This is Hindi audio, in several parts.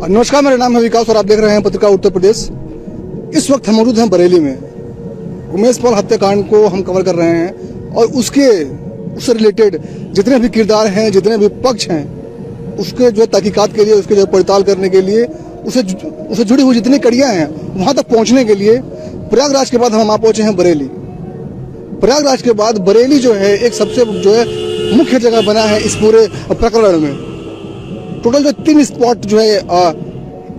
नमस्कार, मेरा नाम है विकास और आप देख रहे हैं पत्रिका उत्तर प्रदेश। इस वक्त हम मौजूद हैं बरेली में। उमेश पाल हत्याकांड को हम कवर कर रहे हैं और उससे रिलेटेड जितने भी किरदार हैं, जितने भी पक्ष हैं, उसके जो तहकीकात के लिए, उसके जो पड़ताल करने के लिए, उसे जुड़ी हुई जितनी कड़ियां हैं, वहां तक पहुंचने के लिए प्रयागराज के बाद हम आ पहुंचे हैं बरेली। प्रयागराज के बाद बरेली जो है एक सबसे जो है मुख्य जगह बना है इस पूरे प्रकरण में। टोटल जो 3 स्पॉट जो है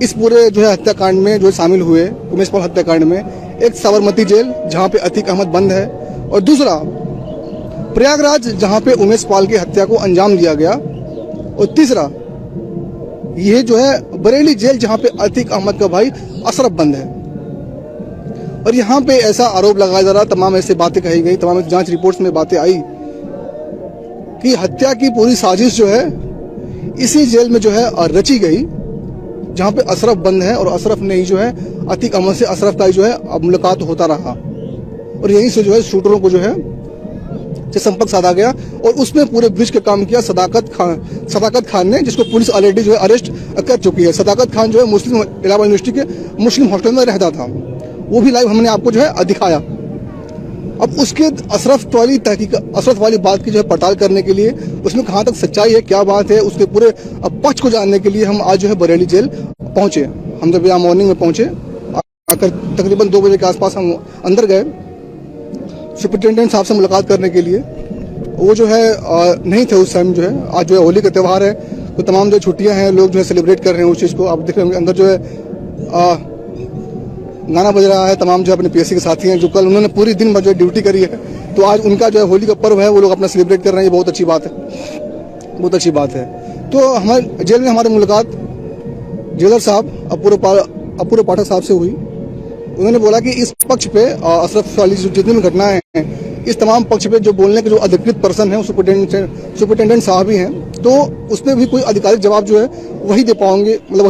इस पूरे जो है हत्याकांड में जो शामिल हुए, उमेश पाल हत्याकांड में, एक साबरमती जेल जहां पे अतीक अहमद बंद है, और दूसरा प्रयागराज जहां पे उमेश पाल की हत्या को अंजाम दिया गया, और तीसरा ये जो है बरेली जेल जहां पे अतीक अहमद का भाई अशरफ बंद है। और यहाँ पे ऐसा आरोप लगाया जा रहा, तमाम ऐसी बातें कही गई, तमाम जांच रिपोर्ट्स में बातें आई कि हत्या की पूरी साजिश जो है इसी जेल में जो है रची गई जहां पे अशरफ बंद है, और अशरफ ने ही जो है अतीक अहमद से अशरफ का जो है मुलाकात होता रहा, और यहीं से जो है शूटरों को जो है संपर्क साधा गया, और उसमें पूरे ब्रिज का काम किया सदाकत खान ने, जिसको पुलिस ऑलरेडी जो है अरेस्ट कर चुकी है। सदाकत खान जो है मुस्लिम इलाहाबाद यूनिवर्सिटी के मुस्लिम हॉस्टल में रहता था, वो भी लाइव हमने आपको जो है दिखाया। अब उसके अशरफ वाली बात की जो है पड़ताल करने के लिए, उसमें कहाँ तक सच्चाई है, क्या बात है, उसके पूरे पक्ष को जानने के लिए हम आज जो है बरेली जेल पहुंचे। हम जब यहाँ मॉर्निंग में पहुंचे, आकर तकरीबन 2 बजे के आसपास हम अंदर गए सुपरिटेंडेंट साहब से मुलाकात करने के लिए। वो जो है नहीं थे उस टाइम। जो है आज जो है होली का त्यौहार है, तो तमाम जो छुट्टियां हैं, लोग जो है सेलिब्रेट कर रहे हैं उस चीज़ को। आप देख रहे होंगे अंदर जो है गाना बज रहा है। तमाम जो अपने पीएससी के साथी हैं, जो कल उन्होंने पूरी दिन भर जो ड्यूटी करी है, तो आज उनका जो है होली का पर्व है, वो लोग अपना सेलिब्रेट कर रहे हैं। ये बहुत अच्छी बात है, बहुत अच्छी बात है। तो हमारे जेल में हमारी मुलाकात जेलर साहब अपूर्व पाठक साहब से हुई। उन्होंने बोला कि इस पक्ष पे अशरफ वाली जितनी भी घटनाएं हैं, इस तमाम पक्ष पे जो बोलने के जो अधिकृत पर्सन है वो सुपरिटेंडेंट साहब ही हैं, तो उसमें भी कोई आधिकारिक जवाब जो है वही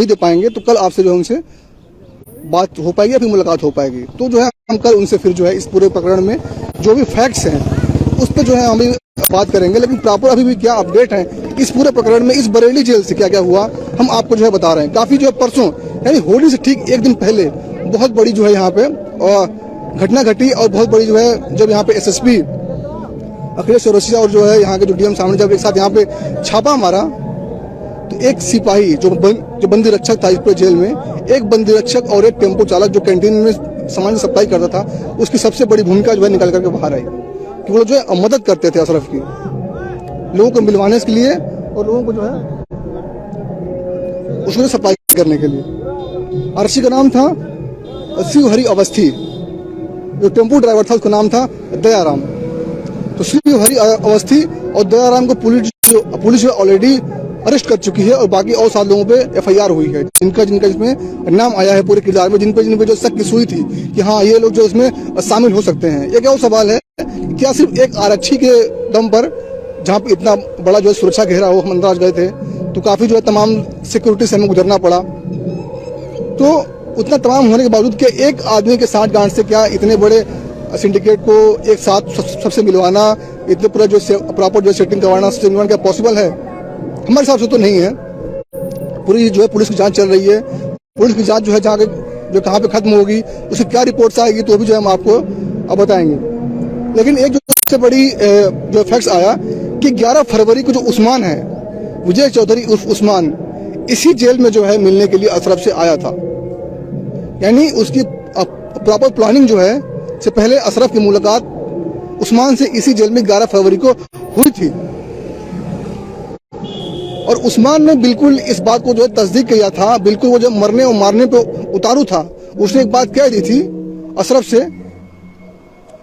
दे पाएंगे। तो कल आपसे जो है उनसे बात हो पाएगी या फिर मुलाकात हो पाएगी। तो जो है हम कल उनसे फिर जो है इस पूरे प्रकरण में जो भी फैक्ट्स हैं उस पर जो है हम भी बात करेंगे। लेकिन प्रॉपर अभी भी क्या अपडेट है इस पूरे प्रकरण में, इस बरेली जेल से क्या क्या हुआ, हम आपको जो है बता रहे हैं। काफी जो है परसों यानी होली से ठीक एक दिन पहले बहुत बड़ी जो है यहाँ पे घटना घटी, और बहुत बड़ी जो है जब यहाँ पे एसएसपी अखिलेश चौरसिया और जो है यहाँ के जो डीएम सामने जब एक साथ यहाँ पे छापा मारा, तो एक सिपाही जो बंदी रक्षक था इस पूरे जेल में, एक बंदी रक्षक और एक टेम्पो चालक जो कैंटीन में सामान सप्लाई करता था, उसकी सबसे बड़ी भूमिका जो है निकल करके बाहर आई कि वो जो है मदद करते थे अशरफ की, लोगों को मिलवाने के लिए और लोगों को जो है उसको सप्लाई करने के लिए। आरसी का नाम था शिव हरि अवस्थी, जो टेम्पो ड्राइवर था उसका नाम था दयाराम। तो शिव हरि अवस्थी और दयाराम को पुलिस ऑलरेडी अरेस्ट कर चुकी है, और बाकी और 7 लोगों पे एफआईआर हुई है, जिनका इसमें नाम आया है पूरे किरदार में, जिन पे जो शक की सुई थी कि हाँ ये लोग जो इसमें शामिल हो सकते हैं। एक और सवाल है, क्या सिर्फ एक आरक्षी के दम पर, जहाँ पे इतना बड़ा जो है सुरक्षा घेरा हो, हम अंदर गए थे तो काफी जो है तमाम सिक्योरिटी से हमें गुजरना पड़ा। तो उतना तमाम होने के बावजूद क्या एक आदमी के 60 गांठ से क्या इतने बड़े सिंडिकेट को एक साथ सबसे मिलवाना, इतने पूरा जो प्रॉपर जो सेटिंग करवाना क्या पॉसिबल है? हमारे हिसाब से तो नहीं है। पूरी जो है पुलिस की जांच चल रही है। पुलिस की जांच जो है जो कहाँ पे खत्म होगी, उसकी क्या रिपोर्ट्स आएगी, तो भी जो है हम आपको अब बताएंगे। लेकिन एक जो सबसे बड़ी जो फैक्ट्स आया कि 11 फरवरी को जो उस्मान है, विजय चौधरी उर्फ उस्मान, इसी जेल में जो है मिलने के लिए अशरफ से आया था। यानी उसकी प्रॉपर प्लानिंग जो है से पहले अशरफ की मुलाकात उस्मान से इसी जेल में 11 फरवरी को हुई थी, और उस्मान ने बिल्कुल इस बात को जो है तस्दीक किया था, बिल्कुल वो जब मरने और मारने पे उतारू था, उसने एक बात कह दी थी अशरफ से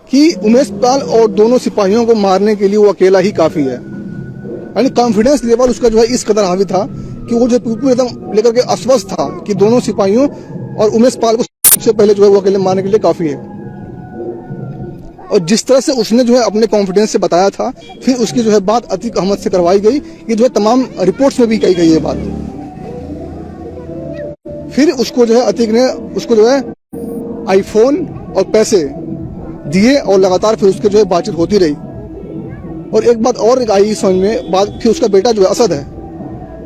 कि उमेश पाल और दोनों सिपाहियों को मारने के लिए वो अकेला ही काफी है। यानी कॉन्फिडेंस लेवल उसका जो है इस कदर हावी था कि वो जो बिल्कुल एकदम लेकर के आश्वस्त था कि दोनों सिपाहियों और उमेश पाल को सबसे पहले जो है वो अकेले मारने के लिए काफी है। और जिस तरह से उसने जो है अपने कॉन्फिडेंस से बताया था, फिर उसकी जो है बात अतीक अहमद से करवाई गई। ये जो है तमाम रिपोर्ट्स में भी कही गई है बात। फिर उसको जो है अतीक ने उसको जो है आईफोन और पैसे दिए, और लगातार फिर उसके जो है बातचीत होती रही। और एक बात और आई समझ में, बात फिर उसका बेटा जो है असद है,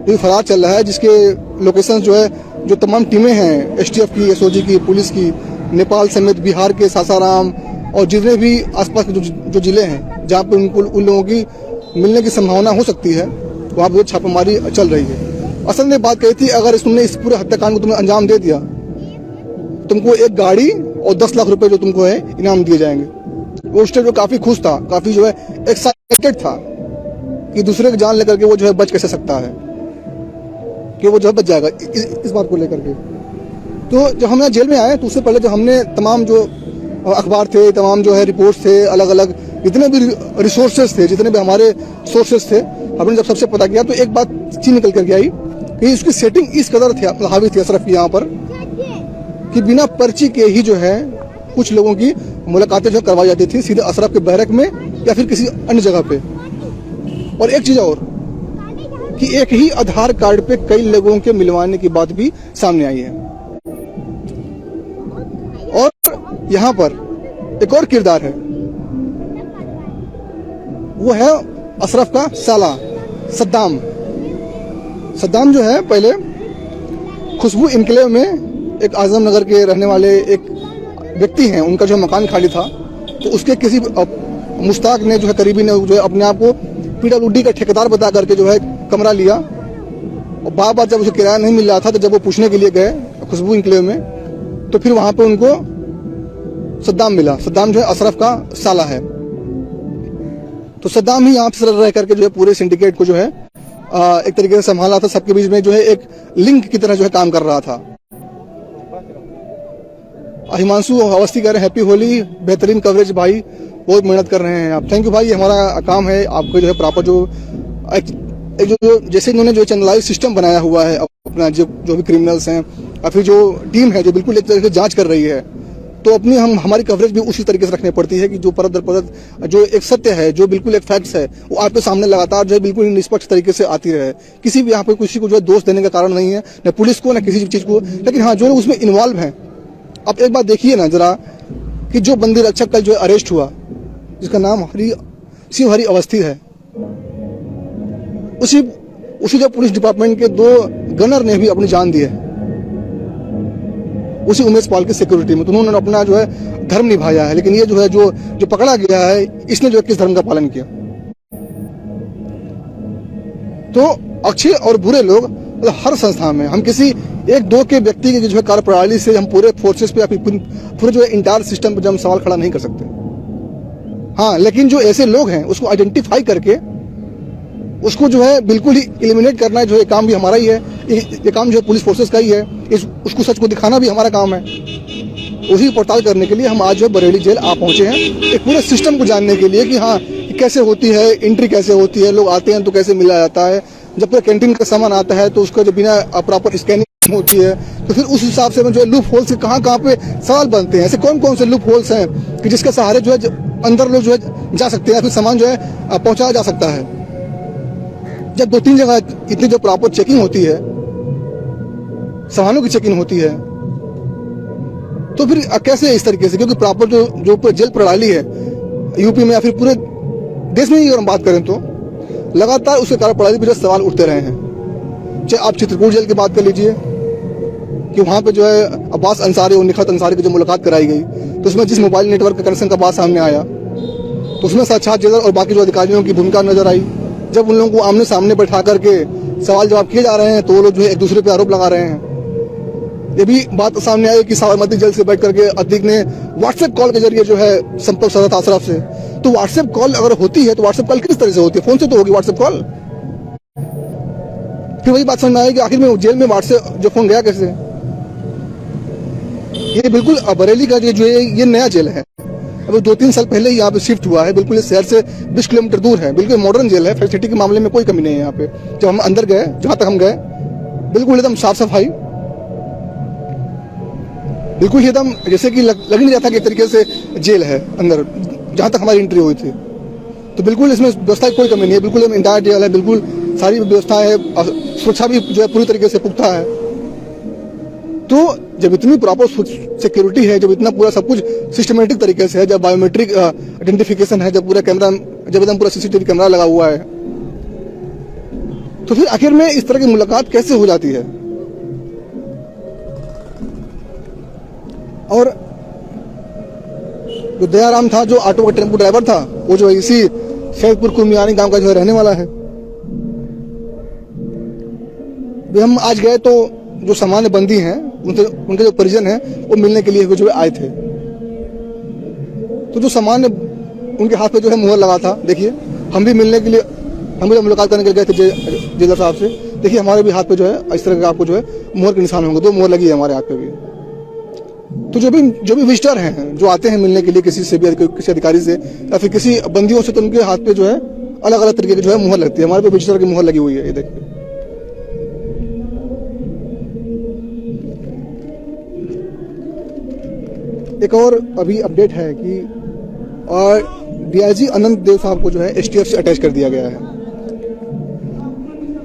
जो फरार चल रहा है, जिसके लोकेशन जो है, जो तमाम टीमें हैं एसटीएफ की, एसओजी की, पुलिस की, नेपाल समेत बिहार के सासाराम और जितने भी आसपास के जो जिले हैं जहाँ पे उन लोगों की मिलने की संभावना हो सकती है, वहाँ पर छापेमारी चल रही है। असल में बात कही थी, अगर तुमने इस पूरे हत्याकांड को तुमने अंजाम दे दिया, तुमको एक गाड़ी और 10 लाख रुपए जो तुमको है इनाम दिए जाएंगे। वो उस टाइम जो काफी खुश था, काफी जो है एक्साइटेड था कि दूसरे की जान लेकर के वो जो है बच कैसे सकता है, कि वो जो है बच जाएगा इस बात को लेकर के। तो जब हम यहाँ जेल में आए तो उससे पहले जो हमने तमाम जो अखबार थे, तमाम जो है रिपोर्ट्स थे, अलग अलग जितने भी रिसोर्सेज थे, जितने भी हमारे सोर्सेज थे, हमने जब सबसे पता किया तो एक बात चीज निकल करके आई कि इसकी सेटिंग इस कदर थी, हावी थी अशरफ की यहाँ पर, कि बिना पर्ची के ही जो है कुछ लोगों की मुलाकातें जो करवाई जाती थी सीधे अशरफ के बैरक में या फिर किसी अन्य जगह पे। और एक चीज और कि एक ही आधार कार्ड पे कई लोगों के मिलवाने की बात भी सामने आई है। और यहाँ पर एक और किरदार है, वो है अशरफ का साला सद्दाम। सद्दाम जो है पहले खुशबू इनक्लेव में एक आजम नगर के रहने वाले एक व्यक्ति हैं, उनका जो मकान खाली था, तो उसके किसी मुश्ताक ने जो है, करीबी ने जो है अपने आप को पीडब्ल्यूडी का ठेकेदार बता करके जो है कमरा लिया। और बार बार जब उसे किराया नहीं मिल रहा था तो जब वो पूछने के लिए गए खुशबू इनक्लेव में, तो फिर वहां पे उनको सद्दाम मिला। सद्दाम जो है अशरफ का साला है। तो सद्दाम ही यहाँ पे रह करके जो है पूरे सिंडिकेट को जो है एक तरीके से संभाला था, सबके बीच में जो है एक लिंक की तरह जो है काम कर रहा था। हिमांशु अवस्थी कह रहे हैं हैप्पी होली, बेहतरीन कवरेज भाई, बहुत मेहनत कर रहे हैं आप। थैंक यू भाई, ये हमारा काम है आपको जो है प्रॉपर जो जैसे इन्होंने जो चैनलाइज सिस्टम बनाया हुआ है अपना, जो भी क्रिमिनल्स हैं या फिर जो टीम है जो बिल्कुल एक तरह से जांच कर रही है, तो अपनी हमारी कवरेज भी उसी तरीके से रखनी पड़ती है कि जो परत दर परत जो एक सत्य है, जो बिल्कुल एक फैक्ट्स है, वो आपके सामने लगातार जो है बिल्कुल निष्पक्ष तरीके से आती रहे। किसी भी यहाँ पे किसी को जो है दोष देने का कारण नहीं है, न पुलिस को, न किसी चीज को। लेकिन हाँ, जो लोग उसमें इन्वॉल्व हैं, आप एक बात देखिए ना जरा कि जो बंदी रक्षक कल जो अरेस्ट हुआ, जिसका नाम शिव हरि अवस्थी है, उसी जो पुलिस डिपार्टमेंट के 2 गनर ने भी अपनी जान दी है उसी उमेश पाल की सिक्योरिटी में। तो उन्होंने अपना जो है धर्म निभाया है। लेकिन ये जो है जो पकड़ा गया है, इसने जो है किस धर्म का पालन किया। तो अच्छे और बुरे लोग मतलब हर संस्था में, हम किसी 1-2 के व्यक्ति की जो है कार्यप्रणाली से हम पूरे फोर्सेस पे या फिर पूरे जो है इंटायर सिस्टम पे जो हम सवाल खड़ा नहीं कर सकते। हाँ, लेकिन जो ऐसे लोग हैं उसको आइडेंटिफाई करके उसको जो है बिल्कुल ही एलिमिनेट करना है, जो ये काम भी हमारा ही है, ये काम जो है पुलिस फोर्सेस का ही है। उसको सच को दिखाना भी हमारा काम है। उसी पड़ताल करने के लिए हम आज जो है बरेली जेल आ पहुंचे हैं, एक पूरे सिस्टम को जानने के लिए कि हाँ कैसे होती है, एंट्री कैसे होती है, लोग आते हैं तो कैसे मिला जाता है, जब पूरा कैंटीन का सामान आता है तो उसका जो बिना प्रॉपर स्कैनिंग होती है, तो फिर उस हिसाब से जो है लूप होल्स कहाँ पे सवाल बनते हैं। ऐसे कौन कौन से लूप होल्स हैं कि जिसके सहारे जो है अंदर लोग जो है जा सकते हैं, फिर सामान जो है पहुंचाया जा सकता है। जब 2-3 जगह इतनी जो प्रॉपर चेकिंग होती है, सामानों की चेकिंग होती है, तो फिर कैसे इस तरीके से, क्योंकि प्रॉपर जो जेल प्रणाली है यूपी में या फिर पूरे देश में ही अगर हम बात करें तो लगातार उसके कार्यप्रणाली पर सवाल उठते रहे हैं। चाहे आप चित्रकूट जेल की बात कर लीजिए कि वहाँ पे जो है अब्बास अंसारी और निखत अंसारी की जो मुलाकात कराई गई, तो उसमें जिस मोबाइल नेटवर्क का कनेक्शन का बात सामने आया, तो उसमें साक्षात जेलर और बाकी जो अधिकारियों की भूमिका नजर आई। जब उन लोगों को आमने सामने बैठा करके सवाल जवाब किए जा रहे हैं तो वो लोग जो है एक दूसरे पे आरोप लगा रहे हैं। ये भी बात सामने आई कि साबरमती जेल से बैठ करके अतीक ने व्हाट्सएप कॉल के जरिए जो है संपर्क साधा था अशरफ से। तो व्हाट्सएप कॉल अगर होती है तो व्हाट्सएप कॉल किस तरह से होती है? फोन से तो होगी व्हाट्सएप कॉल। फिर वही बात समझ में आई कि आखिर में जेल में व्हाट्सएप जो फोन गया कैसे। ये बिल्कुल बरेली का जो है ये नया जेल है, अब 2-3 साल पहले ही यहाँ पे शिफ्ट हुआ है। बिल्कुल इस शहर से 20 किलोमीटर दूर है। बिल्कुल मॉडर्न जेल है, फैसिलिटी के मामले में कोई कमी नहीं है यहाँ पे। जब हम अंदर गए, जहां तक हम गए, बिल्कुल एकदम साफ सफाई, बिल्कुल एकदम जैसे कि लग नहीं रहा था कि एक तरीके से जेल है अंदर, जहां तक हमारी एंट्री हुई थी। तो बिल्कुल इसमें व्यवस्था की कोई कमी नहीं है, बिल्कुल इंटायर जेल है, बिल्कुल सारी व्यवस्था है, सुरक्षा भी जो है पूरी तरीके से पुख्ता है। तो जब इतनी प्रॉपर सिक्योरिटी है, जब इतना पूरा सब कुछ सिस्टमेटिक तरीके से है, जब बायोमेट्रिक आइडेंटिफिकेशन है, जब पूरा कैमरा, जब एकदम पूरा सीसीटीवी कैमरा लगा हुआ है, तो फिर आखिर में इस तरह की मुलाकात कैसे हो जाती है? और जो दयाराम था, जो ऑटो का टेम्पो ड्राइवर था, वो जो इसी सैदपुर कुर्मियानी गांव का जो है रहने वाला है। हम आज गए तो जो सामान्य बंदी हैं, उनके जो परिजन हैं, वो मिलने के लिए जो आए थे। तो जो सामान्य उनके हाथ पे जो है मुहर लगा था, देखिए हम भी मिलने के लिए, हम भी मुलाकात करने के लिए गए थे जेलर साहब से। देखिए हमारे भी हाथ पे जो है इस तरह का आपको जो है मुहर के निशान होंगे, 2 मुहर लगी है हमारे हाथ पे भी। तो जो भी विजिटर हैं, जो आते हैं मिलने के लिए किसी से भी, किसी अधिकारी से या फिर किसी बंदियों से, तो उनके हाथ पे जो है अलग अलग तरीके की जो है मुहर लगती है। हमारे पे विजिटर की मुहर लगी हुई है, ये देखिए। एक और अभी अपडेट है कि और डीआईजी अनंत देव साहब को जो है एसटीएफ से अटैच कर दिया गया है।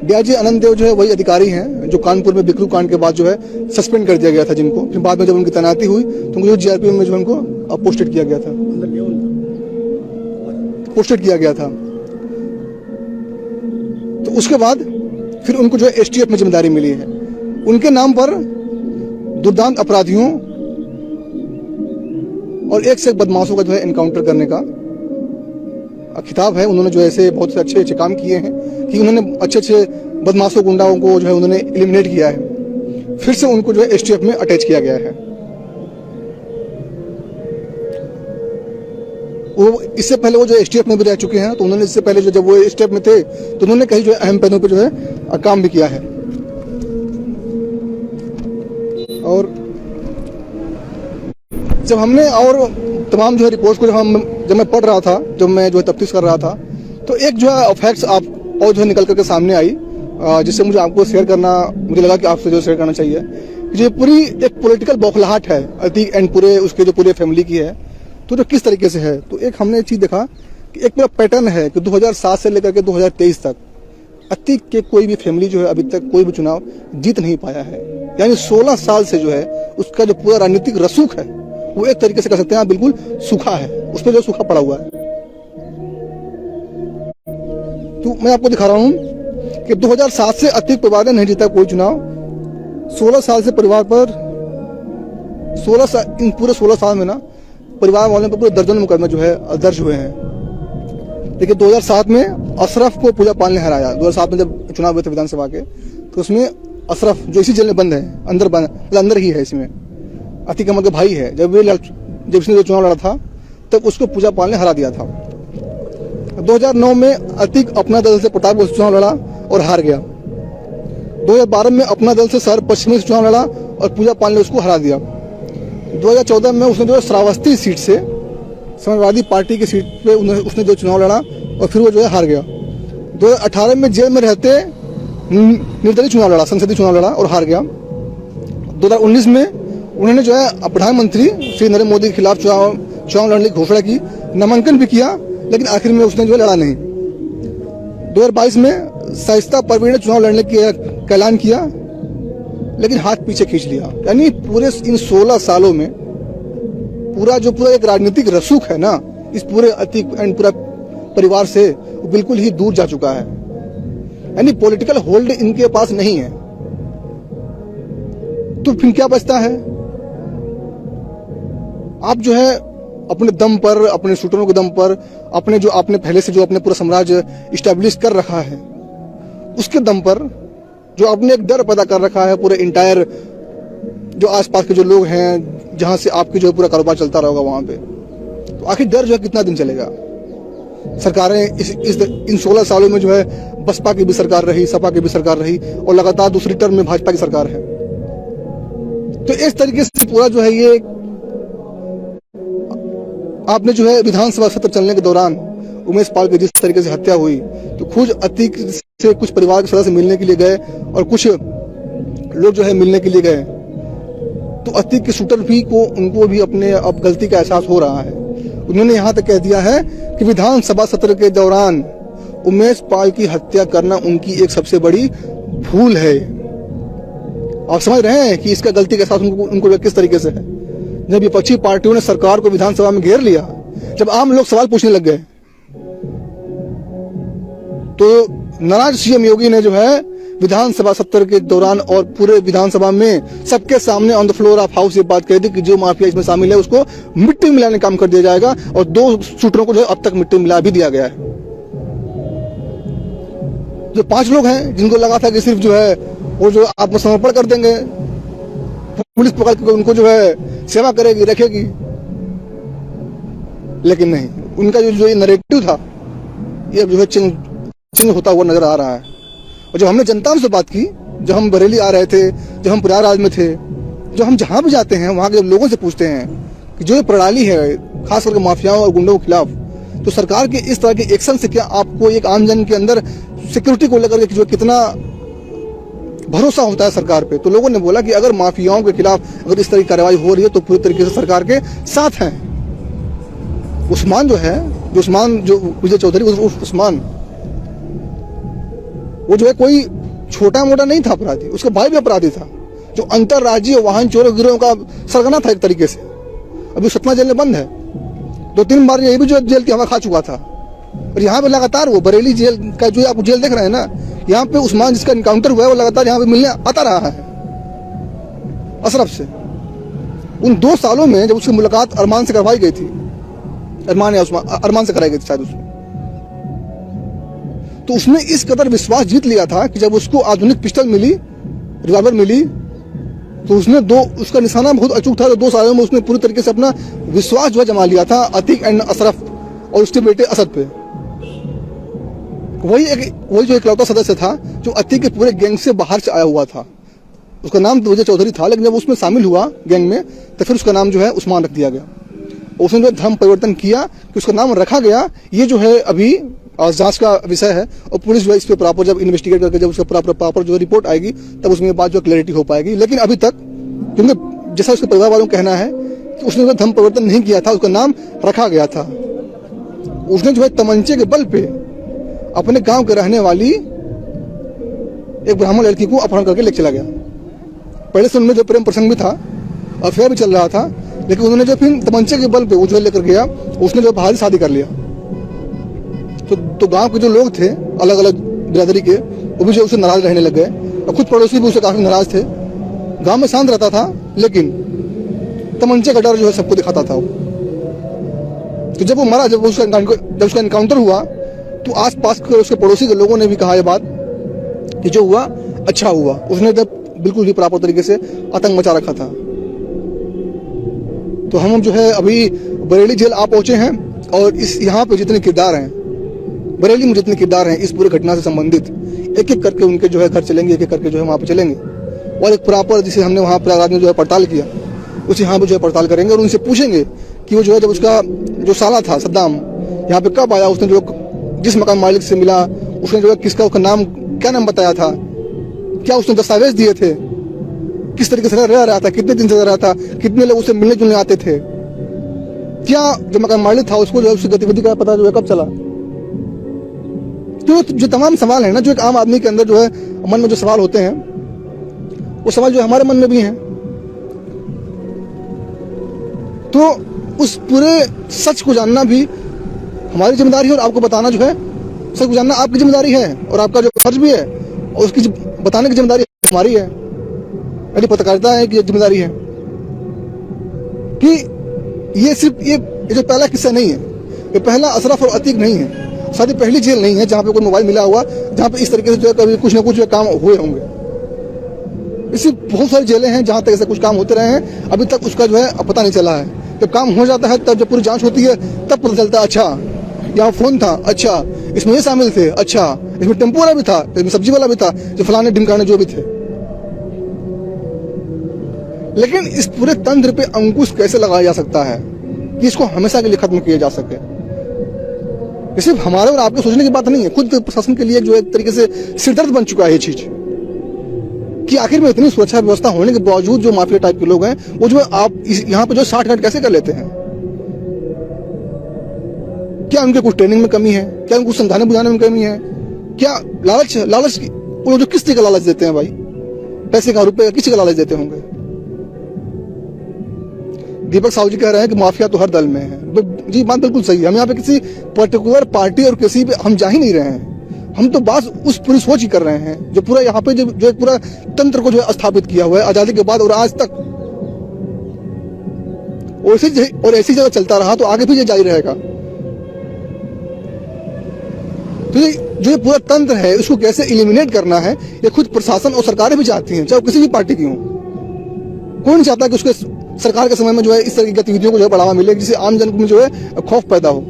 डीआईजी अनंत देव जो है वही अधिकारी हैं जो कानपुर में बिकरू कांड के बाद जो है सस्पेंड कर दिया गया था, जिनको फिर बाद में जब उनकी तैनाती हुई तो उनको जीआरपी में जो उनको पोस्टेड किया गया था, तो उसके बाद फिर उनको जो है एसटीएफ में जिम्मेदारी मिली है। उनके नाम पर दुर्दांत अपराधियों और एक से एक बदमाशों का जो है एनकाउंटर करने का खिताब है। उन्होंने जो ऐसे बहुत से अच्छे अच्छे काम किए हैं कि उन्होंने अच्छे अच्छे बदमाशों गुंडाओं को जो है उन्होंने एलिमिनेट किया है। फिर से उनको जो है एसटीएफ में अटैच किया गया है। वो इससे पहले वो जो एसटीएफ में भी रह चुके हैं, तो उन्होंने इससे पहले जब वो एसटीएफ में थे तो उन्होंने कई जो अहम पदों पे जो है काम भी किया है। और जब हमने और तमाम जो है रिपोर्ट्स को जब मैं पढ़ रहा था, जब मैं जो है तफ्तीश कर रहा था, तो एक जो है फैक्ट्स आप और जो है निकल करके सामने आई, जिससे मुझे आपको शेयर करना, मुझे लगा कि आपसे जो शेयर करना चाहिए। ये पूरी एक पॉलिटिकल बौखलाहट है अतीक एंड पूरे उसके जो पूरे फैमिली की है, तो जो किस तरीके से है। तो एक हमने चीज देखा कि एक पूरा पैटर्न है कि 2007 से लेकर के 2023 तक अतीक के कोई भी फैमिली जो है अभी तक कोई भी चुनाव जीत नहीं पाया है। यानी 16 साल से जो है उसका जो पूरा राजनीतिक रसूख है वो एक तरीके से कह सकते हैं आप बिल्कुल सूखा है, उस पर जो सूखा पड़ा हुआ है। तो मैं आपको दिखा रहा हूं कि 2007 से अतीक परिवार ने नहीं जीता कोई चुनाव। 16 साल से परिवार पर इन पूरे 16 साल में ना परिवार वालों पर पूरे दर्जन मुकदमे जो है दर्ज हुए हैं। देखिए 2007 में अशरफ को पूजा पाल ने हराया। 2007 में जब चुनाव हुए थे विधानसभा के, तो उसमें अशरफ जो इसी जेल में बंद है, अंदर ही है, इसमें अतीक अहमद का भाई है, जब इसने जो चुनाव लड़ा था तब उसको पूजा पाल ने हरा दिया था। 2009 में अतीक अपना दल से प्रतापगढ़ से चुनाव लड़ा और हार गया। 2012 में अपना दल से शहर पश्चिमी से चुनाव लड़ा और पूजा पाल ने उसको हरा दिया। 2014 में उसने जो श्रावस्ती सीट से समाजवादी पार्टी की सीट पे उसने जो चुनाव लड़ा और फिर वो जो है हार गया। 2018 में जेल में रहते निर्दलीय चुनाव लड़ा, संसदीय चुनाव लड़ा और हार गया। 2019 में उन्होंने जो है प्रधानमंत्री श्री नरेंद्र मोदी के खिलाफ चुनाव लड़ने की घोषणा की, नामांकन भी किया, लेकिन आखिर में उसने जो है लड़ा नहीं। 2022 में शाइस्ता परवीन ने चुनाव लड़ने का ऐलान किया, लेकिन हाथ पीछे खींच लिया। यानी पूरे इन 16 सालों में पूरा एक राजनीतिक रसूख है ना, इस पूरे अतीक एंड पूरा परिवार से बिल्कुल ही दूर जा चुका है। यानी पॉलिटिकल होल्ड इनके पास नहीं है। तो फिर क्या बचता है? आप जो है अपने दम पर, अपने शूटरों के दम पर, अपने जो आपने पहले से जो अपने पूरा साम्राज्य इस्टेब्लिश कर रखा है, उसके दम पर जो आपने एक डर पैदा कर रखा है पूरे इंटायर जो आसपास के जो लोग हैं, जहां से आपकी जो पूरा कारोबार चलता रहेगा वहां पे, तो आखिर डर जो है कितना दिन चलेगा? सरकारें इन 16 सालों में जो है बसपा की भी सरकार रही, सपा की भी सरकार रही और लगातार दूसरी टर्म में भाजपा की सरकार है। तो इस तरीके से पूरा जो है ये आपने जो है विधानसभा सत्र चलने के दौरान उमेश पाल की जिस तरीके से हत्या हुई, तो खुद अतीक से कुछ परिवार के सदस्य मिलने के लिए गए और कुछ लोग जो है मिलने के लिए गए, तो अतीक के शूटर भी उनको भी अपने अब गलती का एहसास हो रहा है। उन्होंने यहाँ तक कह दिया है कि विधानसभा सत्र के दौरान उमेश पाल की हत्या करना उनकी एक सबसे बड़ी भूल है। आप समझ रहे हैं कि इसका गलती का एहसास उनको किस तरीके से है। जब विपक्षी पार्टियों ने सरकार को विधानसभा में घेर लिया, जब आम लोग सवाल पूछने लग गए, तो नाराज सीएम योगी ने जो है विधानसभा सत्र के दौरान और पूरे विधानसभा में सबके सामने on the floor of house ये बात कही थी कि जो माफिया इसमें शामिल है उसको मिट्टी मिलाने का काम कर दिया जाएगा, और 2 शूटरों को जो है अब तक मिट्टी मिला भी दिया गया है। जो 5 लोग हैं जिनको लगा था कि सिर्फ जो है वो जो आत्मसमर्पण कर देंगे, पुलिस पकड़ के उनको जो है सेवा करेगी, रखेगी, लेकिन नहीं, उनका जो ये नैरेटिव था ये जो है चेंज होता हुआ नजर आ रहा है। और जब हमने जनता से बात की, जब हम बरेली आ रहे थे, जब हम प्रयागराज में थे, जो हम जहां भी जाते हैं वहां के लोगों से पूछते हैं कि जो ये प्रणाली है खास करके माफियाओं और गुंडों के खिलाफ, तो सरकार के इस तरह के एक्शन से क्या आपको एक आम जन के अंदर सिक्योरिटी को लेकर के जो कितना भरोसा होता है सरकार पे? तो लोगों ने बोला कि अगर माफियाओं के खिलाफ अगर इस तरह की कार्रवाई हो रही है तो पूरी तरीके से सरकार के साथ हैं। उस्मान जो विजय चौधरी उस्मान, वो जो है कोई छोटा मोटा नहीं था अपराधी, उसका भाई भी अपराधी था, जो अंतरराज्यीय वाहन चोरों गिरोह का सरगना था एक तरीके से। अभी सतना जेल में बंद है, 2-3 बार ये भी जो जेल की हवा खा चुका था। और यहाँ पे लगातार वो बरेली जेल का जो आप जेल देख रहे हैं ना, यहाँ पे उस्मान जिसका इनकाउंटर हुआ है वो लगातार यहाँ पे मिलने आता रहा है अशरफ से। उन 2 सालों में जब उसकी मुलाकात अरमान से करवाई गई थी, अरमान से कराई गई थी शायद उसमें, तो उसने इस कदर विश्वास जीत लिया था कि जब उसको आधुनिक पिस्टल मिली, रिवॉल्वर मिली, तो उसने उसका निशाना बहुत अचूक था। तो 2 सालों में उसने पूरी तरीके से अपना विश्वास जो है जमा लिया था अतीक एंड अशरफ और उसके बेटे असद पे। वही जो इकलौता सदस्य था जो अतीक के पूरे गैंग से बाहर से आया हुआ था। उसका नाम विजय चौधरी था, लेकिन जब उसमें शामिल हुआ गैंग में तो फिर उसका नाम जो है उस्मान रख दिया गया। उसने जो धर्म परिवर्तन किया कि उसका नाम रखा गया, ये जो है अभी जांच का विषय है, और पुलिस जो है इस पे प्रॉपर जब इन्वेस्टिगेट करके जब उसका प्रॉपर जो रिपोर्ट आएगी तब उसमें बात जो क्लैरिटी हो पाएगी। लेकिन अभी तक क्योंकि जैसा उसके परिवार वालों का कहना है कि उसने जो धर्म परिवर्तन नहीं किया था, उसका नाम रखा गया था। उसने जो है तमंचे के बल पे अपने गांव के रहने वाली एक ब्राह्मण लड़की को अपहरण करके ले चला गया। पहले से उनमें जो प्रेम प्रसंग भी था, अफेयर भी चल रहा था, लेकिन उन्होंने जो फिर तमंचे के बल पे वो जो लेकर गया, उसने जो बाहर शादी कर लिया। तो गांव के जो लोग थे अलग अलग बिरादरी के, वो भी जो उससे नाराज रहने लग गए, और खुद पड़ोसी भी उससे काफी नाराज थे। गांव में शांत रहता था, लेकिन तमंचे का डर जो है सबको दिखाता था। तो जब वो मरा, जब उसका एनकाउंटर हुआ, तो आसपास के उसके पड़ोसी के लोगों ने भी कहा यह बात कि जो हुआ अच्छा हुआ। उसने जब बिल्कुल ही प्रॉपर तरीके से आतंक मचा रखा था। तो हम जो है अभी बरेली जेल आ पहुंचे हैं, और इस यहाँ पे जितने किरदार हैं, बरेली में जितने किरदार हैं इस पूरी घटना से संबंधित, एक एक करके उनके जो है घर चलेंगे, एक एक करके जो है वहाँ पे चलेंगे, और एक प्रॉपर जिसे हमने वहाँ प्रयागराज में जो है पड़ताल किया, उसे यहाँ पे जो है पड़ताल करेंगे, और उनसे पूछेंगे कि वो जो है जब उसका जो साला था सद्दाम यहाँ पे कब आया, उसने जो जिस मकान मालिक से मिला, उसने जो है उसका नाम क्या नाम बताया था, क्या उसने दस्तावेज दिए थे, किस तरीके से रह रहा था, कितने दिन से रह रहा था, कितने लोग उससे मिलने जुलने आते थे, क्या जो मकान मालिक था उसको जो है उसकी गतिविधि का पता जो है कब चला। तो जो तमाम सवाल है ना, जो एक आम आदमी के अंदर जो है मन में जो सवाल होते हैं, वो सवाल जो हमारे मन में भी हैं। तो उस पूरे सच को जानना भी हमारी जिम्मेदारी है, और आपको बताना जो है सच को जानना आपकी जिम्मेदारी है, और आपका जो फर्ज भी है, और उसकी बताने की जिम्मेदारी हमारी है। यानी पत्रकारिता है कि ये जिम्मेदारी है कि ये सिर्फ ये जो पहला किस्सा नहीं है, ये पहला अशरफ और अतीक नहीं है, शायद पहली जेल नहीं है जहाँ पे कोई मोबाइल मिला हुआ, जहाँ पे इस तरीके से जो है कभी कुछ ना कुछ जो काम हुए होंगे। इसी बहुत सारी जेलें हैं जहाँ तक ऐसे कुछ काम होते रहे हैं, अभी तक उसका जो है पता नहीं चला है। जब काम हो जाता है, तब जब पूरी जांच होती है, तब पता चलता है अच्छा यहाँ फोन था, अच्छा इसमें ये शामिल थे, अच्छा इसमें टेम्पो वाला भी था, इसमें सब्जी वाला भी था, जो फलाने ढिमकाने जो भी थे। लेकिन इस पूरे तंत्र पे अंकुश कैसे लगाया जा सकता है कि इसको हमेशा के लिए खत्म किया जा सके? ये सिर्फ हमारे और आपके सोचने की बात नहीं है, खुद प्रशासन के लिए जो एक तरीके से सिरदर्द बन चुका है ये चीज, कि आखिर में इतनी सुरक्षा व्यवस्था होने के बावजूद जो माफिया टाइप के लोग हैं, वो जो है आप यहाँ पे जो 60 कैसे कर लेते हैं? क्या उनके कुछ ट्रेनिंग में कमी है? क्या उनको समझाने बुझाने में कमी है? क्या लालच वो जो किस चीज का लालच देते हैं भाई? पैसे का, रुपए का, किसी का लालच देते होंगे? दीपक साहू जी कह रहे हैं कि माफिया तो हर दल में है। जी बात बिल्कुल सही है। हम यहाँ पे किसी पर्टिकुलर पार्टी और किसी पे हम जा ही नहीं रहे हैं। हम तो बात उस पूरी सोच ही कर रहे हैं जो पूरा यहाँ पे जो पूरा तंत्र को जो है स्थापित किया हुआ है आजादी के बाद और आज तक, और ऐसी जगह चलता रहा तो आगे भी ये जारी रहेगा। तो जो ये पूरा तंत्र है इसको कैसे एलिमिनेट करना है ये खुद प्रशासन और सरकारें भी चाहती हैं, चाहे किसी भी पार्टी की हो। कौन चाहता कि उसके सरकार के समय में जो है इस तरह की गतिविधियों को जो है बढ़ावा मिले जिससे आम जन में जो है खौफ पैदा हो,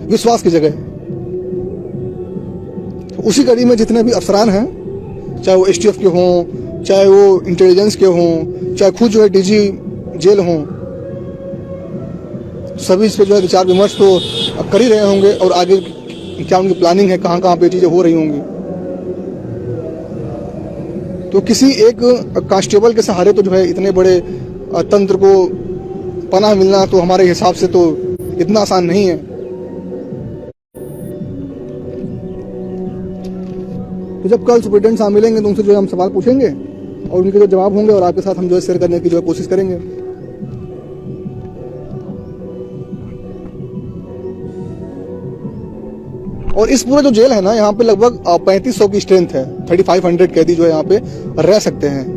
विश्वास की जगह। उसी कड़ी में जितने भी अफसरान हैं, चाहे वो एसटीएफ के हों, चाहे वो इंटेलिजेंस के हों, चाहे खुद जो है डीजी जेल हों, सभी इस पे जो है विचार विमर्श तो कर ही रहे होंगे और आगे क्या उनकी प्लानिंग है, कहाँ कहाँ पे चीजें हो रही होंगी। तो किसी एक कांस्टेबल के सहारे तो जो है इतने बड़े तंत्र को पनाह मिलना तो हमारे हिसाब से तो इतना आसान नहीं है। तो जब कल सुप्रिटेंडेंट साहब मिलेंगे तो उनसे जो है हम सवाल पूछेंगे और उनके जो जवाब होंगे और आपके साथ हम जो है शेयर करने की जो है कोशिश करेंगे। और इस पूरा जो जेल है ना, यहाँ पे लगभग 3500 की स्ट्रेंथ है, 3500 कैदी जो है यहाँ पे रह सकते हैं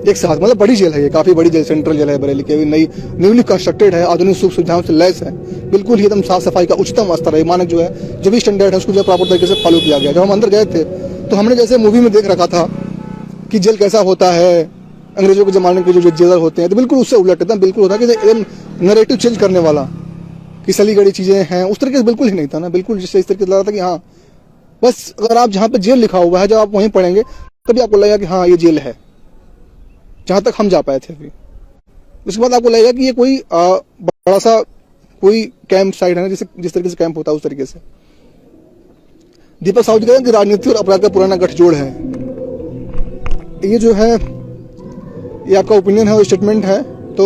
एक साथ। मतलब बड़ी जेल है ये, काफी बड़ी जेल, सेंट्रल जेल है बरेली की, नई न्यूली कंस्ट्रक्टेड है, आधुनिक सुख सुविधाओं से लैस है, बिल्कुल ही एकदम साफ सफाई का उच्चतम स्तर है, मानक जो है जो भी स्टैंडर्ड है उसको जो प्रॉपर तरीके से फॉलो किया गया। जब हम अंदर गए थे तो हमने जैसे मूवी में देख रखा था कि जेल कैसा होता है, अंग्रेजों के जमाने के जो जेलर होते हैं, तो बिल्कुल उससे उलट एकदम बिल्कुल होता है कि एकदम नरेटिव चेंज करने वाला कि सली गड़ी चीजें हैं, उस तरीके से बिल्कुल ही नहीं था ना। बिल्कुल जिससे इस तरीके से लगा था कि हाँ बस अगर आप जहाँ पे जेल लिखा हुआ है जब आप वहीं पढ़ेंगे तभी आपको लगेगा कि हाँ ये जेल है, जहां तक हम जा पाए थे अभी। उसके बाद आपको लगेगा कि ये कोई बड़ा सा कोई कैंप साइट है ना, जिस तरीके से कैंप होता है उस तरीके से। दीपक साहू जी कह रहे हैं कि राजनीति और अपराध का पुराना गठजोड़ है। ये जो है ये आपका ओपिनियन है और स्टेटमेंट है, तो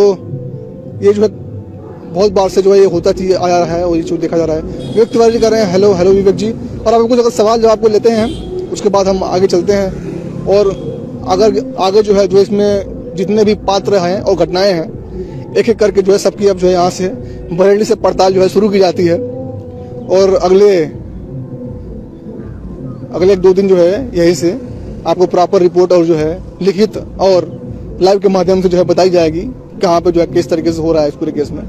ये जो है बहुत बार से जो है ये होता आया है और ये जो देखा जा रहा है। विवेक तिवारी जी कह रहे हैं हेलो हेलो विवेक जी। और आप कुछ अगर सवाल जवाब को लेते हैं उसके बाद हम आगे चलते हैं और अगर आगे जो है जो इसमें जितने भी पात्र हैं और घटनाएं हैं एक एक करके जो है सबकी अब जो है यहाँ से बरेली से पड़ताल जो है शुरू की जाती है और अगले 1-2 दिन जो है यहीं से आपको प्रॉपर रिपोर्ट और जो है लिखित और लाइव के माध्यम से जो है बताई जाएगी कहाँ पे जो है किस तरीके से हो रहा है इस पूरे केस में।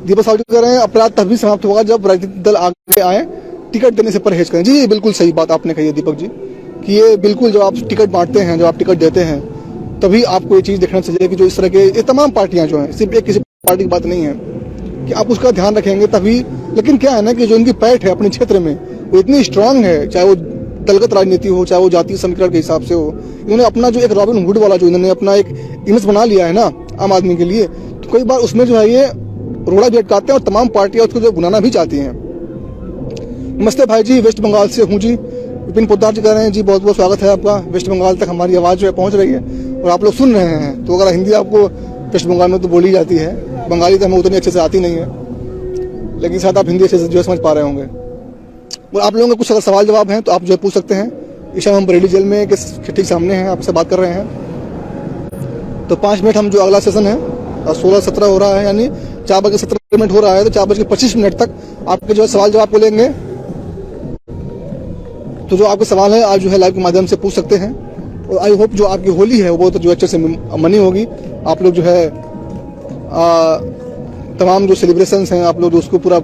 दीपक साहू जी कह रहे हैं अपराध तभी समाप्त होगा जब राजनीतिक दल आगे आए, टिकट देने से परहेज करें। जी बिल्कुल सही बात आपने कही है दीपक जी कि ये बिल्कुल जब आप टिकट बांटते हैं, जब आप टिकट देते हैं तभी आपको ये चीज देखना चाहिए कि जो इस तरह के ये तमाम पार्टियां जो हैं, सिर्फ एक किसी पार्टी की बात नहीं है कि आप उसका ध्यान रखेंगे तभी। लेकिन क्या है ना कि जो इनकी पैठ है अपने क्षेत्र में वो इतनी स्ट्रांग है, चाहे वो दलगत राजनीति हो चाहे वो जातीय समीकरण के हिसाब से हो। इन्होंने अपना जो एक रॉबिन हुड वाला जो इन्होंने अपना एक इमेज बना लिया है ना आम आदमी के लिए, तो कई बार उसमें जो है ये रोड़ा भी अटकाते हैं और तमाम पार्टियां उसको जो बुलाना भी चाहती हैं। नमस्ते भाई जी, वेस्ट बंगाल से हूँ जी। विपिन पोद्दार जी कह रहे हैं जी बहुत बहुत स्वागत है आपका। वेस्ट बंगाल तक हमारी आवाज़ जो है पहुँच रही है और आप लोग सुन रहे हैं। तो अगर हिंदी आपको वेस्ट बंगाल में तो बोली जाती है, बंगाली तो हमें उतनी अच्छे से आती नहीं है, लेकिन शायद आप हिंदी अच्छे से जो है समझ पा रहे होंगे। और आप लोगों के कुछ अगर सवाल जवाब हैं तो आप जो है पूछ सकते हैं। इस टाइम हम बरेली जेल में के ठीक सामने हैं, आपसे बात कर रहे हैं। तो 5 मिनट हम जो अगला सेशन है 16-17 हो रहा है, यानी 4:17 हो रहा है, तो 4:25 तक आपके जो है सवाल जवाब को लेंगे। तो जो आपके सवाल है आप जो है लाइव के माध्यम से पूछ सकते हैं। और आई होप जो आपकी होली है वो बहुत जो अच्छे से मनी होगी। आप लोग जो है तमाम जो सेलिब्रेशंस हैं आप लोग उसको पूरे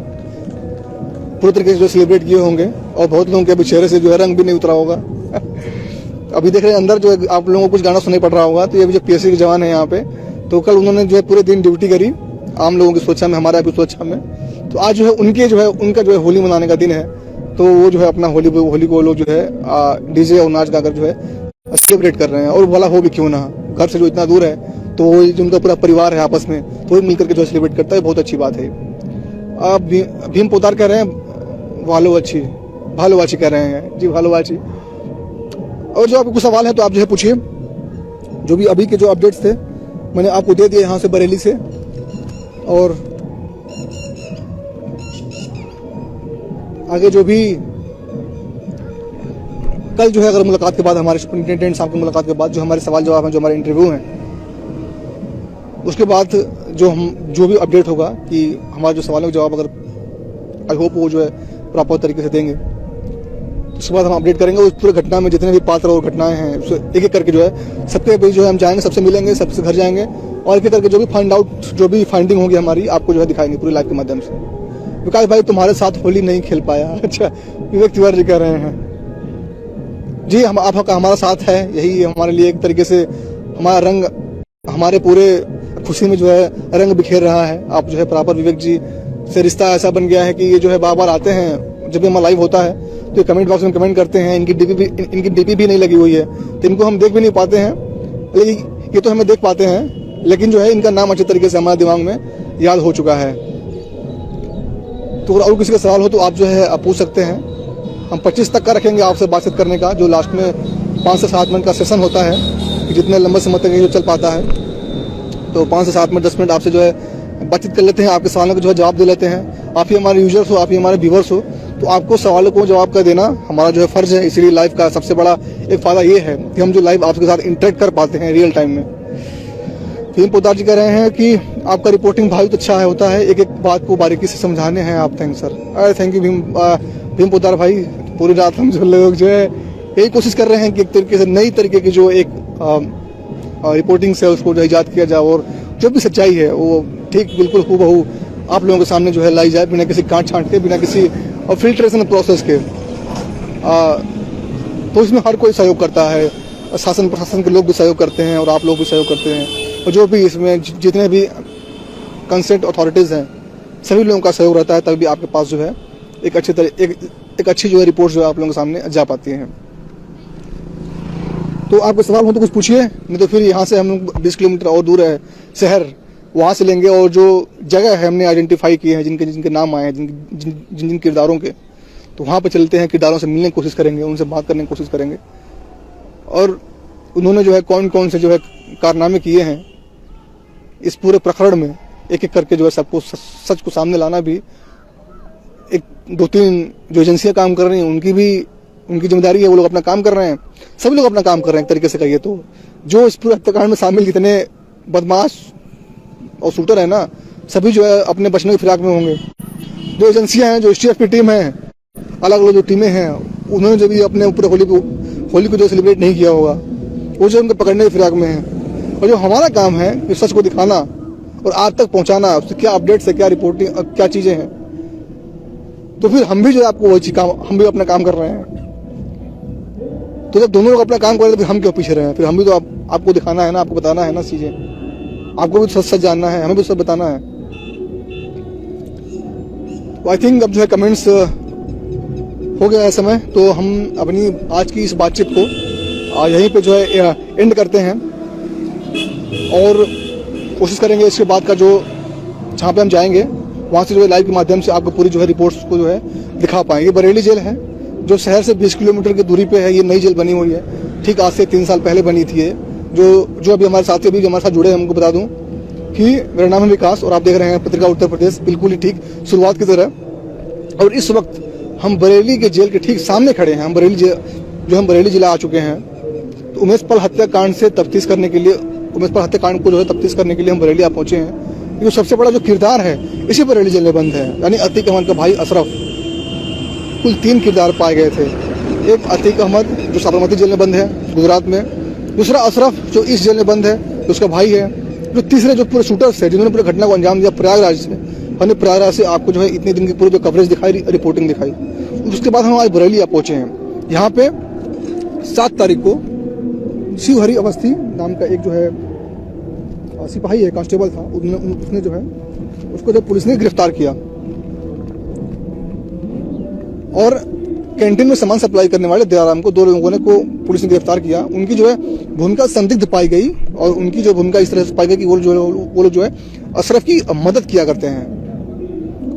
तरीके से जो सेलिब्रेट किए होंगे और बहुत लोगों के अभी चेहरे से जो है रंग भी नहीं उतरा होगा। अभी देख रहे हैं अंदर जो है आप लोगों को कुछ गाना सुनाई पड़ रहा होगा। तो ये जो पीएससी के जवान है यहाँ पे, तो कल उन्होंने जो है पूरे दिन ड्यूटी करी आम लोगों की सुरक्षा में, हमारे भी सुरक्षा में। तो आज जो है उनका जो है होली मनाने का दिन है, तो वो जो है अपना होली को लोग जो है डीजे और नाच गाकर जो है सेलिब्रेट कर रहे हैं। और भला हो भी क्यों ना, घर से जो इतना दूर है तो वो जो उनका पूरा परिवार है आपस में तो वो मिलकर के जो सेलिब्रेट करता है, बहुत अच्छी बात है। आप भीम पोदार कह रहे हैं भालोवाची कह रहे हैं जी, भालोवाची। और जो आपको कुछ सवाल है तो आप जो है पूछिए। जो भी अभी के जो अपडेट्स थे मैंने आपको दे दिए यहाँ से बरेली से। और आगे जो भी कल जो है अगर मुलाकात के बाद, हमारे सुपरिटेंडेंट साहब की मुलाकात के बाद जो हमारे सवाल जवाब हैं, जो हमारे इंटरव्यू हैं, उसके बाद जो भी अपडेट होगा कि हमारे जो सवालों के जवाब अगर आई होप वो जो है प्रॉपर तरीके से देंगे। उसके बाद हम अपडेट करेंगे उस पूरे घटना में जितने भी पात्र और घटनाएं हैं उसको एक एक करके जो है सबके बीच जो है हम जाएंगे, सबसे मिलेंगे, सबसे घर जाएंगे और एक एक करके जो भी फाइंडिंग होगी हमारी आपको जो है दिखाएंगे पूरी लाइव के माध्यम से। विकास भाई तुम्हारे साथ होली नहीं खेल पाया, अच्छा विवेक तिवारी जी कह रहे हैं जी। हम आपका हमारा साथ है, यही हमारे लिए एक तरीके से हमारा रंग हमारे पूरे खुशी में जो है रंग बिखेर रहा है। आप जो है प्रॉपर विवेक जी से रिश्ता ऐसा बन गया है कि ये जो है बार बार आते हैं, जब भी हमारा लाइव होता है तो कमेंट बॉक्स में कमेंट करते हैं। इनकी डीपी भी नहीं लगी हुई है तो इनको हम देख भी नहीं पाते हैं, लेकिन ये तो हमें देख पाते हैं, लेकिन जो है इनका नाम अच्छे तरीके से हमारे दिमाग में याद हो चुका है। तो अगर और किसी का सवाल हो तो आप जो है आप पूछ सकते हैं। हम 25 तक का रखेंगे आपसे बातचीत करने का, जो लास्ट में 5 से 7 मिनट का सेशन होता है कि जितने लंबे समय तक ये चल पाता है। तो 5 से 7 मिनट 10 मिनट आपसे जो है बातचीत कर लेते हैं, आपके सवालों को जो है जवाब दे लेते हैं। आप ही हमारे यूजर्स हो, आप ही हमारे व्यूवर्स हो, तो आपको सवालों को जवाब कर देना हमारा जो है फर्ज है। इसीलिए लाइव का सबसे बड़ा एक फायदा ये है कि हम जो लाइव आपके साथ इंटरेक्ट कर पाते हैं रियल टाइम में। भीम पोद्दार जी कह रहे हैं कि आपका रिपोर्टिंग बहुत अच्छा है, होता है, एक एक बात को बारीकी से समझाने हैं आप। थैंक सर, अरे थैंक यू भीम पोद्दार भाई। पूरी रात हम जो लोग जो है यही कोशिश कर रहे हैं कि एक तरीके से नई तरीके की जो एक रिपोर्टिंग से उसको जो इजाद किया जाए और जो भी सच्चाई है वो ठीक बिल्कुल हूबहू आप लोगों के सामने जो है लाई जाए, बिना किसी काट छांट के, बिना किसी फिल्ट्रेशन प्रोसेस के। तो इसमें हर कोई सहयोग करता है, शासन प्रशासन के लोग भी सहयोग करते हैं और आप लोग भी सहयोग करते हैं, और जो भी इसमें जितने भी कंसर्न अथॉरिटीज़ हैं सभी लोगों का सहयोग रहता है, तभी आपके पास जो है एक अच्छी जो है रिपोर्ट जो है आप लोगों के सामने जा पाती है। तो आपको सवाल हो तो कुछ पूछिए, नहीं तो फिर यहाँ से हम 20 किलोमीटर और दूर है शहर, वहाँ से लेंगे और जो जगह है हमने आइडेंटिफाई किए हैं जिनके नाम आए हैं जिन किरदारों के, तो वहाँ पे चलते हैं, किरदारों से मिलने की कोशिश करेंगे, उनसे बात करने की कोशिश करेंगे और उन्होंने जो है कौन कौन से जो है कारनामे किए हैं इस पूरे प्रकरण में, एक एक करके जो है सबको सच को सामने लाना भी एक 2-3 जो एजेंसियां काम कर रही हैं उनकी जिम्मेदारी है। वो लोग अपना काम कर रहे हैं, सभी लोग अपना काम कर रहे हैं एक तरीके से कहिए तो। जो इस पूरे हत्याकांड में शामिल जितने बदमाश और शूटर है ना, सभी जो है अपने बचने की फिराक में होंगे। जो एजेंसियां हैं, जो STF की टीम है, अलग अलग जो टीमें हैं, उन्होंने जो भी अपने ऊपर होली को जो सेलिब्रेट नहीं किया होगा वो जो उनको पकड़ने की फिराक में है। और जो हमारा काम है कि सच को दिखाना और आज तक पहुंचाना, उससे क्या अपडेट्स है, क्या रिपोर्टिंग, क्या चीजें हैं, तो फिर हम भी जो है आपको वही काम, हम भी अपना काम कर रहे हैं। तो जब दोनों लोग अपना काम कर रहे हैं तो फिर हम क्यों पीछे रहे हैं? फिर हम भी तो आपको दिखाना है ना, आपको बताना है ना चीजें, आपको भी सच जानना है, हमें भी सब बताना है। तो आई थिंक अब जो है कमेंट्स हो गया है समय, तो हम अपनी आज की इस बातचीत को यहीं पे जो है एंड करते हैं और कोशिश करेंगे इसके बाद का जो जहाँ पे हम जाएंगे वहाँ से जो है लाइव के माध्यम से आपको पूरी जो है रिपोर्ट्स को जो है दिखा पाएंगे। ये बरेली जेल है जो शहर से 20 किलोमीटर की दूरी पे है। ये नई जेल बनी हुई है, ठीक आज से 3 साल पहले बनी थी ये। जो अभी हमारे साथी भी जो हमारे साथ जुड़े हैं, हमको बता दूं कि मेरा नाम है विकास और आप देख रहे हैं पत्रिका उत्तर प्रदेश, बिल्कुल ही ठीक शुरुआत की तरह। और इस वक्त हम बरेली के जेल के ठीक सामने खड़े हैं। हम बरेली जिला आ चुके हैं। तो उमेश पाल हत्याकांड से तफ्तीश करने के लिए, उमेश पाल हत्याकांड को जो है तफ्तीश करने के लिए हम बरेली पहुंचे हैं। जो सबसे बड़ा जो किरदार है इसी बरेली जेल में बंद है, यानी अतीक अहमद का भाई अशरफ। कुल 3 किरदार पाए गए थे। एक अतीक अहमद जो साबरमती जेल में बंद है गुजरात में, दूसरा अशरफ जो इस जेल में बंद है, जो उसका भाई है, जो तीसरे जो पूरे शूटर्स है जिन्होंने पूरे घटना को अंजाम दिया प्रयागराज से। हमने प्रयागराज से आपको जो है इतने दिन की पूरी जो कवरेज दिखाई, रिपोर्टिंग दिखाई। उसके बाद हम आज बरेली पहुंचे हैं। यहाँ पे 7 तारीख को शिवहरी अवस्थी नाम का एक जो है सिपाही है, कांस्टेबल था, उसने जो है उसको जब पुलिस ने गिरफ्तार किया और कैंटीन में सामान सप्लाई करने वाले दयाराम को 2 लोगों ने को पुलिस ने गिरफ्तार किया। उनकी जो है भूमिका संदिग्ध पाई गई और उनकी जो भूमिका इस तरह से पाई गई कि वो लोग जो है अशरफ की मदद किया करते हैं।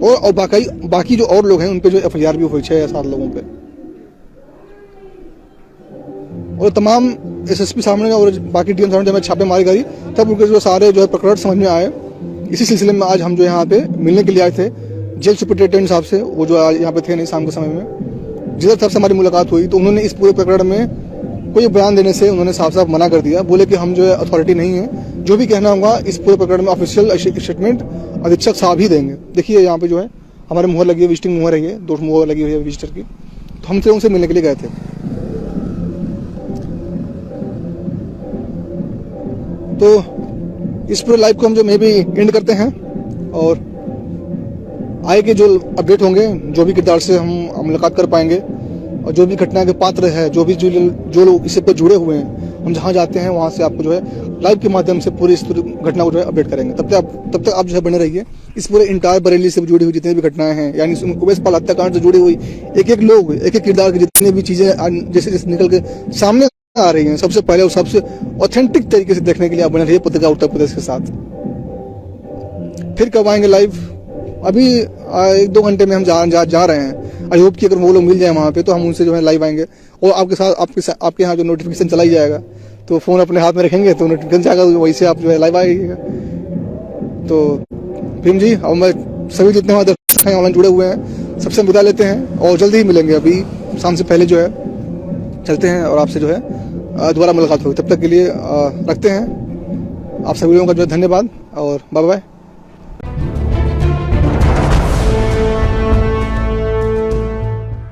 और बाकी जो और लोग हैं उन पे जो FIR भी हुई 6 या 7 लोगों पे। और तमाम SSP सामने और बाकी DM सामने जब मैं छापेमारी करी तब उनके जो सारे जो है प्रकरण समझ में आए। इसी सिलसिले में आज हम जो यहाँ पे मिलने के लिए आए थे जेल सुपरिटेंडेंट साहब से। वो जो आज यहाँ पे थे नहीं शाम के समय में, जिधर साहब से हमारी मुलाकात हुई तो उन्होंने इस पूरे प्रकरण में कोई बयान देने से उन्होंने साफ मना कर दिया। बोले कि हम जो है अथॉरिटी नहीं है, जो भी कहना होगा इस पूरे प्रकरण में ऑफिशियल स्टेटमेंट अधीक्षक साहब ही देंगे। देखिए यहाँ पे जो है हमारे मुहर लगी है, विजिटिंग मुहर है, ये 2 मुहर लगी हुई है विजिटर की। तो हमसे उनसे मिलने के लिए गए थे। तो इस पूरे लाइव को हम जो मे भी एंड करते हैं, और आगे के जो अपडेट होंगे, जो भी किरदार से हम मुलाकात कर पाएंगे, और जो भी घटना के पात्र है, जो लोग इससे पर जुड़े हुए हैं, हम जहाँ जाते हैं वहाँ से आपको जो है लाइव के माध्यम से पूरी इस घटना को जो है अपडेट करेंगे। तब तक आप जो है बने रहिए। इस पूरे इंटायर बरेली से जुड़ी हुई जितनी भी घटनाएं हैं, यानी उमेश पाल हत्याकांड से जुड़ी हुई एक एक लोग, एक एक किरदार की जितनी भी चीजें जैसे जैसे निकल के सामने आ रही हैं, सबसे पहले और सबसे ऑथेंटिक तरीके से देखने के लिए आप बने रहिए पत्रिका उत्तर प्रदेश के साथ। फिर कब आएंगे लाइव? अभी 1-2 घंटे में हम जा रहे हैं। आई होप कि अगर वो लोग मिल जाए वहाँ पे तो हम उनसे जो है लाइव आएंगे, और आपके साथ आपके यहाँ जो नोटिफिकेशन चला ही जाएगा, तो फ़ोन अपने हाथ में रखेंगे तो नोटिफिकेशन जाएगा, वहीं से आप जो है लाइव आइएगा। तो भीम जी, अब मैं सभी जितने हमारे दर्शक हैं ऑनलाइन जुड़े हुए हैं, सबसे विदा लेते हैं, और जल्दी ही मिलेंगे। अभी शाम से पहले जो है चलते हैं और आपसे जो है दोबारा मुलाकात होगी। तब तक के लिए रखते हैं। आप सभी लोगों का जो है धन्यवाद, और बाय बाय।